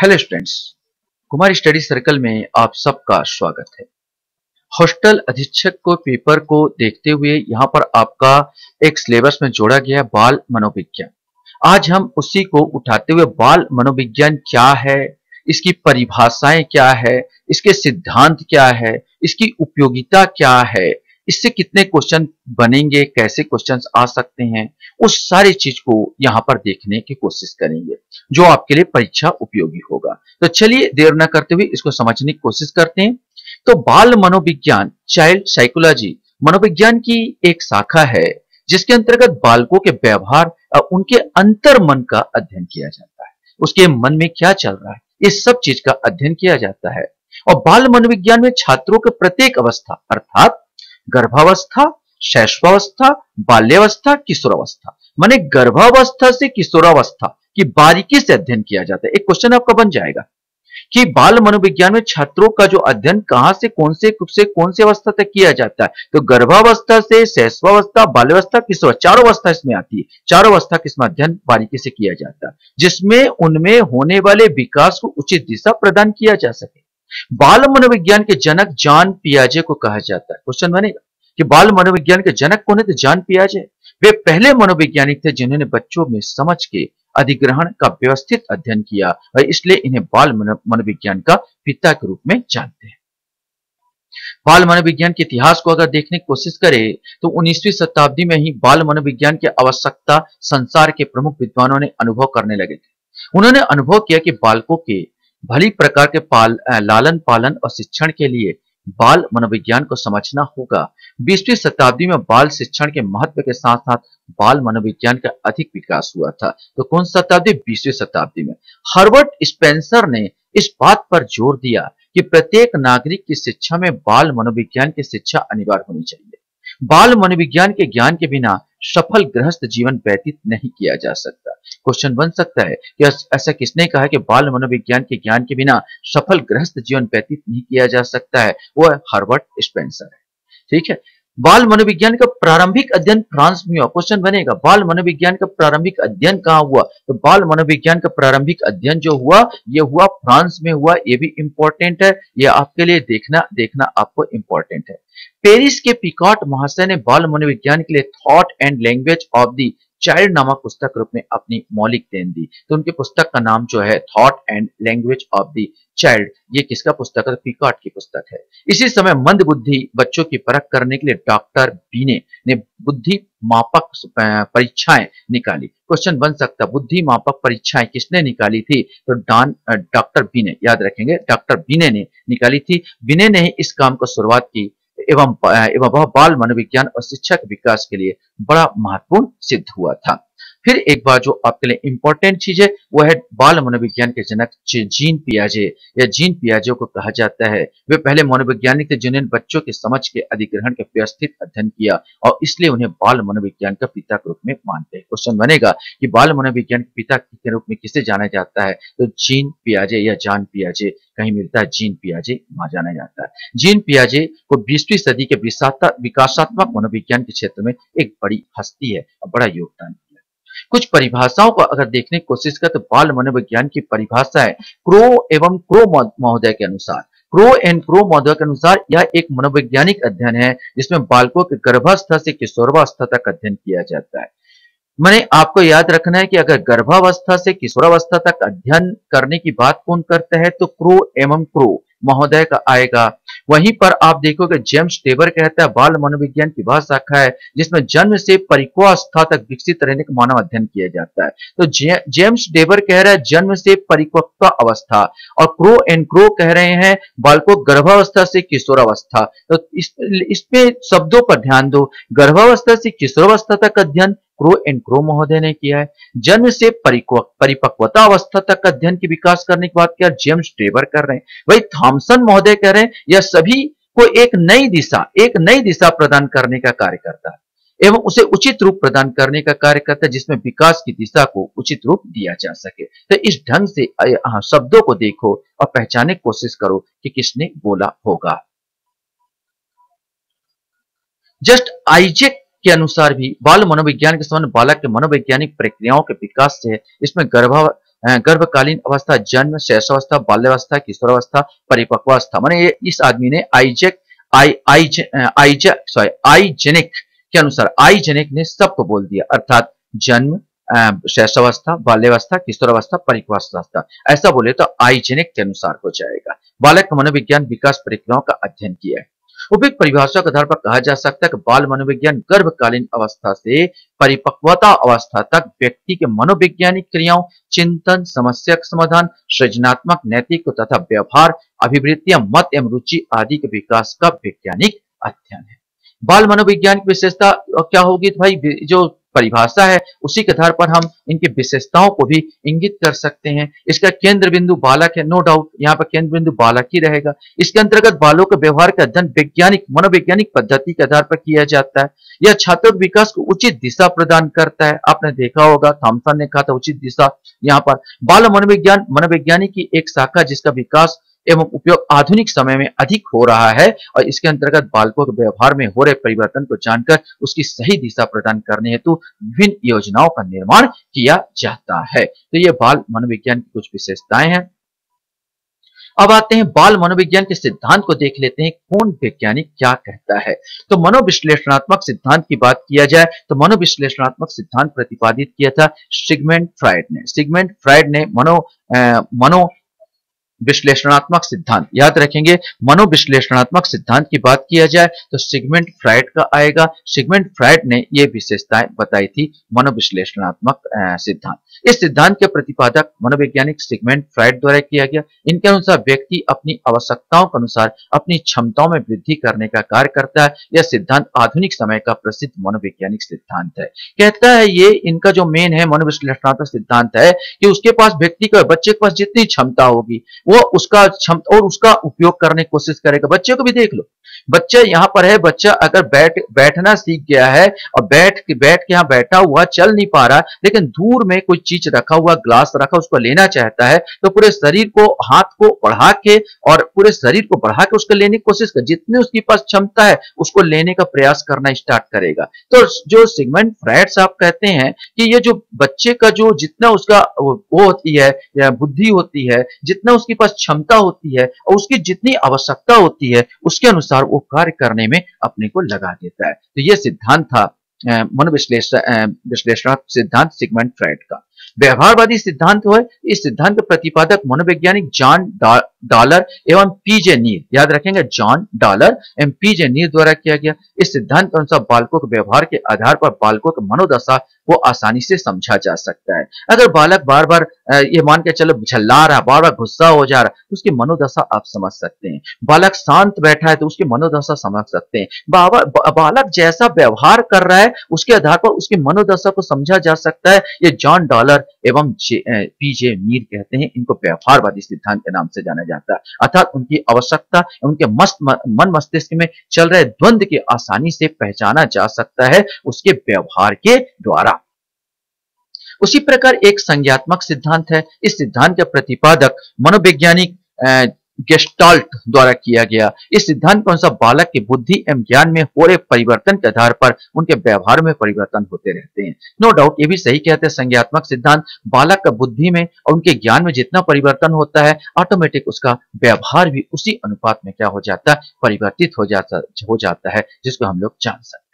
Hello students, Kumar study circle में आप सबका स्वागत है। हॉस्टल अधीक्षक को पेपर को देखते हुए यहाँ पर आपका एक सिलेबस में जोड़ा गया बाल मनोविज्ञान। आज हम उसी को उठाते हुए बाल मनोविज्ञान क्या है, इसकी परिभाषाएं क्या है, इसके सिद्धांत क्या है, इसकी उपयोगिता क्या है, इससे कितने क्वेश्चन बनेंगे, कैसे क्वेश्चंस आ सकते हैं, उस सारी चीज को यहाँ पर देखने की कोशिश करेंगे जो आपके लिए परीक्षा उपयोगी होगा। तो चलिए देर न करते हुए इसको समझने की कोशिश करते हैं। तो बाल मनोविज्ञान चाइल्ड साइकोलॉजी मनोविज्ञान की एक शाखा है जिसके अंतर्गत बालकों के व्यवहार और उनके अंतर मन का अध्ययन किया जाता है। उसके मन में क्या चल रहा है, इस सब चीज का अध्ययन किया जाता है। और बाल मनोविज्ञान में छात्रों के प्रत्येक अवस्था अर्थात गर्भावस्था, शैशवावस्था, बाल्यावस्था, किशोरावस्था माने गर्भावस्था से किशोरावस्था की बारीकी से अध्ययन किया जाता है। एक क्वेश्चन आपका बन जाएगा कि बाल मनोविज्ञान में छात्रों का जो अध्ययन कहां से कौन सी अवस्था तक किया जाता है। तो गर्भावस्था से शैशवावस्था, बाल्यावस्था, किशोर चारों अवस्था इसमें आती है। चारों अवस्था का इसमें अध्ययन बारीकी से किया जाता है जिसमें उनमें होने वाले विकास को उचित दिशा प्रदान किया जा सके। बाल मनोविज्ञान के जनक जॉन पियाजे को कहा जाता है। क्वेश्चन बनेगा कि बाल मनोविज्ञान के जनक कौन है। तो जॉन पियाजे वे पहले मनोवैज्ञानिक थे जिन्होंने बच्चों में समझ के अधिग्रहण का व्यवस्थित अध्ययन किया और इसलिए इन्हें बाल मनोविज्ञान का पिता के रूप में जानते हैं। बाल मनोविज्ञान के इतिहास को अगर देखने की कोशिश करें तो 19वीं शताब्दी में ही बाल मनोविज्ञान की आवश्यकता संसार के प्रमुख विद्वानों ने अनुभव करने लगे थे। उन्होंने अनुभव किया कि बालकों के भली प्रकार के लालन पालन और शिक्षण के लिए बाल मनोविज्ञान को समझना होगा। 20वीं शताब्दी में बाल शिक्षण के महत्व के साथ साथ बाल मनोविज्ञान का अधिक विकास हुआ था। तो कौन सी शताब्दी? 20वीं शताब्दी में हर्बर्ट स्पेंसर ने इस बात पर जोर दिया कि प्रत्येक नागरिक की शिक्षा में बाल मनोविज्ञान की शिक्षा अनिवार्य होनी चाहिए। बाल मनोविज्ञान के ज्ञान के बिना सफल गृहस्थ जीवन व्यतीत नहीं किया जा सकता। क्वेश्चन बन सकता है कि ऐसा किसने कहा कि बाल मनोविज्ञान के ज्ञान के बिना सफल गृहस्थ जीवन व्यतीत नहीं किया जा सकता है? वो हर्बर्ट स्पेंसर है। ठीक है। बाल मनोविज्ञान का प्रारंभिक अध्ययन फ्रांस में हुआ। क्वेश्चन बनेगा बाल मनोविज्ञान का प्रारंभिक अध्ययन कहाँ हुआ? तो बाल मनोविज्ञान का प्रारंभिक अध्ययन जो हुआ ये हुआ फ्रांस में हुआ। ये भी इंपॉर्टेंट है, ये आपके लिए देखना आपको इंपॉर्टेंट है। पेरिस के पिकॉट महाशय ने बाल मनोविज्ञान के लिए thought and language of the child नामक पुस्तक रूप में अपनी मौलिक देन दी। तो उनकी पुस्तक का नाम जो है thought and language of the child, ये किसका पुस्तक है? पिकॉट की पुस्तक है। इसी समय मंद बुद्धि बच्चों की परख करने के लिए डॉक्टर बीने ने बुद्धि मापक परीक्षाएं निकाली। क्वेश्चन बन सकता बुद्धि मापक परीक्षाएं किसने निकाली थी? तो डॉक्टर बीने, याद रखेंगे डॉक्टर बीने ने निकाली थी। बीने ने इस काम को शुरुआत की एवं वह बाल मनोविज्ञान और शिक्षा के विकास के लिए बड़ा महत्वपूर्ण सिद्ध हुआ था। फिर एक बार जो आपके लिए इंपॉर्टेंट चीज है वह है बाल मनोविज्ञान के जनक जीन पियाजे या जीन पियाजे को कहा जाता है। वे पहले मनोवैज्ञानिक थे जिन्होंने बच्चों की समझ के अधिग्रहण के व्यवस्थित अध्ययन किया और इसलिए उन्हें बाल मनोविज्ञान का पिता के रूप में मानते हैं। क्वेश्चन बनेगा कि बाल मनोविज्ञान के पिता के रूप में किसे जाना जाता है? तो जीन पियाजे या जॉन पियाजे, कहीं मिलता है जीन पियाजे, वहां जाना जाता है। जीन पियाजे को 20वीं सदी के विकासात्मक मनोविज्ञान के क्षेत्र में एक बड़ी हस्ती है और बड़ा योगदान। कुछ परिभाषाओं को अगर देखने की कोशिश करें तो बाल मनोविज्ञान की परिभाषा है क्रो एवं क्रो महोदय के अनुसार। क्रो एंड क्रो महोदय के अनुसार यह एक मनोवैज्ञानिक अध्ययन है जिसमें बालकों के गर्भावस्था से किशोरावस्था तक अध्ययन किया जाता है। मैंने आपको याद रखना है कि अगर गर्भावस्था से किशोरावस्था तक अध्ययन करने की बात कौन करता है तो क्रो एवं क्रो महोदय का आएगा। वहीं पर आप देखोगे जेम्स टेबर कहता है बाल मनोविज्ञान की वह शाखा है जिसमें जन्म से परिपक्वावस्था तक विकसित रहने का मानव अध्ययन किया जाता है। तो जेम्स टेबर कह रहा है जन्म से परिपक्व अवस्था और क्रो एंड क्रो कह रहे हैं बालकों गर्भावस्था से किशोरावस्था। तो इसमें शब्दों पर ध्यान दो। गर्भावस्था से किशोरावस्था तक अध्ययन क्रो एंड क्रो महोदय ने किया है। जन्म से परिपक्वता अवस्था तक अध्ययन की विकास करने की बात किया जेम्स टेबर कर रहे हैं। वही थॉमसन महोदय कह रहे हैं यह सभी को एक नई दिशा प्रदान करने का कार्य करता है एवं उसे उचित रूप प्रदान करने का कार्य करता है जिसमें विकास की दिशा को उचित रूप दिया जा सके। तो इस ढंग से शब्दों को देखो और पहचानने की कोशिश करो कि किसने बोला होगा। जस्ट आइजेक के अनुसार भी बाल मनोविज्ञान के संबंध बालक के मनोवैज्ञानिक प्रक्रियाओं के विकास से इसमें गर्भकालीन अवस्था, जन्म, शैशवावस्था, बाल्यावस्था, किशोरावस्था, परिपक्वावस्था। माने ये इस आदमी ने आईजेनिक के अनुसार आईजेनिक ने सबको बोल दिया, अर्थात जन्म, शैशवावस्था, बाल्यावस्था, किशोरावस्था, परिपक्वावस्था, ऐसा बोले तो आईजेनिक के अनुसार हो जाएगा। बालक का मनोविज्ञान विकास प्रक्रियाओं का अध्ययन किया है। उपयुक्त परिभाषा के आधार पर कहा जा सकता है कि बाल मनोविज्ञान गर्भकालीन अवस्था से परिपक्वता अवस्था तक व्यक्ति के मनोवैज्ञानिक क्रियाओं, चिंतन, समस्या का समाधान, सृजनात्मक, नैतिक तथा व्यवहार, अभिवृत्तियां, मत एवं रुचि आदि के विकास का वैज्ञानिक अध्ययन है। बाल मनोविज्ञान की विशेषता क्या होगी? तो भाई जो परिभाषा है उसी के आधार पर हम इनकी विशेषताओं को भी इंगित कर सकते हैं। इसका केंद्र बिंदु बालक है, नो डाउट यहाँ पर केंद्र बिंदु बालक ही रहेगा। इसके अंतर्गत बालों के व्यवहार का अध्ययन वैज्ञानिक मनोवैज्ञानिक पद्धति के आधार पर किया जाता है। यह छात्रों के विकास को उचित दिशा प्रदान करता है। आपने देखा होगा थॉमसन ने कहा था उचित दिशा। यहाँ पर बाल मनोविज्ञान मनोवैज्ञानिक की एक शाखा जिसका विकास एवं उपयोग आधुनिक समय में अधिक हो रहा है और इसके अंतर्गत बालकों के व्यवहार में हो रहे परिवर्तन को जानकर उसकी सही दिशा प्रदान करने हेतु विभिन्न योजनाओं का निर्माण किया जाता है। तो ये बाल मनोविज्ञान की कुछ विशेषताएं हैं। अब आते हैं बाल मनोविज्ञान के सिद्धांत को देख लेते हैं, कौन वैज्ञानिक क्या कहता है। तो मनोविश्लेषणात्मक सिद्धांत की बात किया जाए तो मनोविश्लेषणात्मक सिद्धांत प्रतिपादित किया था सिगमंड फ्रायड ने। सिगमंड फ्रायड ने मनो विश्लेषणात्मक सिद्धांत, याद रखेंगे मनोविश्लेषणात्मक सिद्धांत की बात किया जाए तो सिगमंड फ्रायड का आएगा। सिगमंड फ्रायड ने ये विशेषताएं बताई थी मनोविश्लेषणात्मक सिद्धांत। इस सिद्धांत के प्रतिपादक मनोवैज्ञानिक सिगमंड फ्रायड द्वारा किया गया। इनके अनुसार व्यक्ति अपनी आवश्यकताओं के अनुसार अपनी क्षमताओं में वृद्धि करने का कार्य करता है। यह सिद्धांत आधुनिक समय का प्रसिद्ध मनोवैज्ञानिक सिद्धांत है। कहता है ये इनका जो मेन है मनोविश्लेषणात्मक सिद्धांत है कि उसके पास व्यक्ति का बच्चे के पास जितनी क्षमता होगी वो उसका क्षमता और उसका उपयोग करने की कोशिश करेगा। बच्चे को भी देख लो, बच्चा यहाँ पर है, बच्चा अगर बैठना सीख गया है और बैठ के यहाँ बैठा हुआ चल नहीं पा रहा, लेकिन दूर में कोई चीज रखा हुआ, ग्लास रखा, उसको लेना चाहता है तो पूरे शरीर को, हाथ को बढ़ा के और पूरे शरीर को बढ़ा के उसको लेने की कोशिश कर, जितनी उसके पास क्षमता है उसको लेने का प्रयास करना स्टार्ट करेगा। तो जो सिगमंड फ्रायड साहब कहते हैं कि ये जो बच्चे का जो जितना उसका वो होती है या बुद्धि होती है, जितना उसके पास क्षमता होती है और उसकी जितनी आवश्यकता होती है उसके अनुसार वो कार्य करने में अपने को लगा देता है। तो ये सिद्धांत था विश्लेषणात्मक सिद्धांत सिगमंड फ्रायड का। व्यवहारवादी सिद्धांत है, इस सिद्धांत के प्रतिपादक मनोवैज्ञानिक जॉन डॉलर एवं पीजे नीर, याद रखेंगे जॉन डॉलर एवं पीजे नीर द्वारा किया गया। इस सिद्धांत के अनुसार बालकों के व्यवहार के आधार पर बालकों की मनोदशा को आसानी से समझा जा सकता है। अगर बालक बार बार ये मान के चलो झल्ला रहा, बार बार गुस्सा हो जा रहा, तो उसकी मनोदशा आप समझ सकते हैं। बालक शांत बैठा है तो उसकी मनोदशा समझ सकते हैं। बालक जैसा व्यवहार कर रहा है उसके आधार पर उसकी मनोदशा को समझा जा सकता है। ये जॉन डॉलर एवं पीजे मीर कहते हैं, इनको व्यवहारवादी सिद्धांत के नाम से जाना जाता है। अर्थात उनकी आवश्यकता, उनके मन मस्तिष्क में चल रहे द्वंद्व की आसानी से पहचाना जा सकता है उसके व्यवहार के द्वारा। उसी प्रकार एक संज्ञात्मक सिद्धांत है। इस सिद्धांत के प्रतिपादक मनोवैज्ञानिक गेस्टाल्ट द्वारा किया गया। इस सिद्धांत के अनुसार बालक की बुद्धि एवं ज्ञान में हो रहे परिवर्तन के आधार पर उनके व्यवहार में परिवर्तन होते रहते हैं। नो डाउट ये भी सही कहते हैं संज्ञात्मक सिद्धांत, बालक का बुद्धि में और उनके ज्ञान में जितना परिवर्तन होता है ऑटोमेटिक उसका व्यवहार भी उसी अनुपात में क्या हो जाता है, परिवर्तित हो जाता है, जिसको हम लोग जान सकते हैं।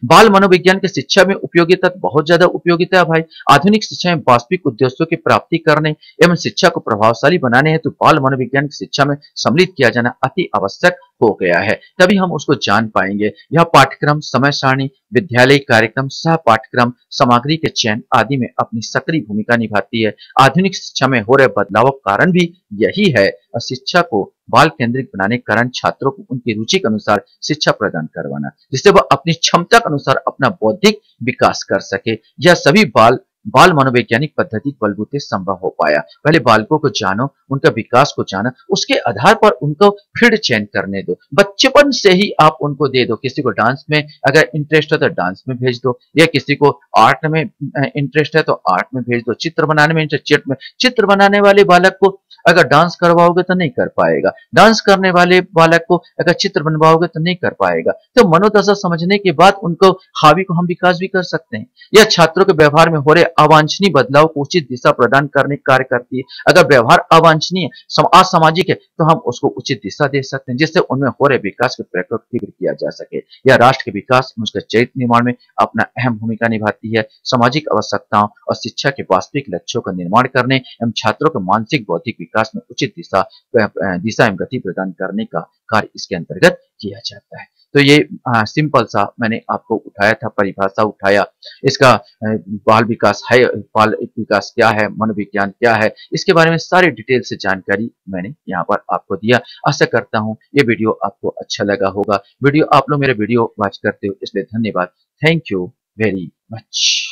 बाल मनोविज्ञान की शिक्षा में उपयोगिता बहुत ज्यादा उपयोगिता है भाई। आधुनिक शिक्षा में वास्तविक उद्देश्यों की प्राप्ति करने एवं शिक्षा को प्रभावशाली बनाने हेतु बाल मनोविज्ञान की शिक्षा में सम्मिलित किया जाना अति आवश्यक हो गया है, तभी हम उसको जान पाएंगे। यह पाठ्यक्रम, समय सारणी, विद्यालय कार्यक्रम, सह पाठ्यक्रम, सामग्री के चयन आदि में अपनी सक्रिय भूमिका निभाती है। आधुनिक शिक्षा में हो रहे बदलाव का कारण भी यही है और शिक्षा को बाल केंद्रित बनाने के कारण छात्रों को उनकी रुचि के अनुसार शिक्षा प्रदान करवाना, जिससे वह अपनी क्षमता के अनुसार अपना बौद्धिक विकास कर सके। यह सभी बाल मनोवैज्ञानिक पद्धति के बलबूते संभव हो पाया। पहले बालकों को जानो, उनका विकास को जाना, उसके आधार पर उनको फील्ड चयन करने दो। बच्चेपन से ही आप उनको दे दो। किसी को डांस में अगर इंटरेस्ट है तो डांस में भेज दो, या किसी को आर्ट में इंटरेस्ट है तो आर्ट में भेज दो, चित्र बनाने में इंटरेस्ट, चित्र बनाने वाले बालक को अगर डांस करवाओगे तो नहीं कर पाएगा, डांस करने वाले बालक को अगर चित्र बनवाओगे तो नहीं कर पाएगा। तो मनोदशा समझने के बाद उनको हावी को हम विकास भी कर सकते हैं। यह छात्रों के व्यवहार में हो रहे अवांछनीय बदलाव को उचित दिशा प्रदान करने का कार्य करती है। अगर व्यवहार अवांछनीय असामाजिक है तो हम उसको उचित दिशा दे सकते हैं, जिससे उनमें हो रहे विकास को प्रकट किया जा सके। यह राष्ट्र के विकास में उसके चरित्र निर्माण में अपना अहम भूमिका निभाती है। सामाजिक आवश्यकताओं और शिक्षा के वास्तविक लक्ष्यों का निर्माण करने एवं छात्रों के मानसिक बौद्धिक विकास में उचित दिशा एवं गति प्रदान करने का कार्य इसके अंतर्गत किया जाता है। तो ये सिंपल सा मैंने आपको उठाया था, परिभाषा उठाया इसका। बाल विकास है, बाल विकास क्या है, मनोविज्ञान क्या है, इसके बारे में सारी डिटेल से जानकारी मैंने यहाँ पर आपको दिया। आशा करता हूँ ये वीडियो आपको अच्छा लगा होगा। आप लोग मेरे वीडियो वॉच करते हो इसलिए धन्यवाद। Thank you very much.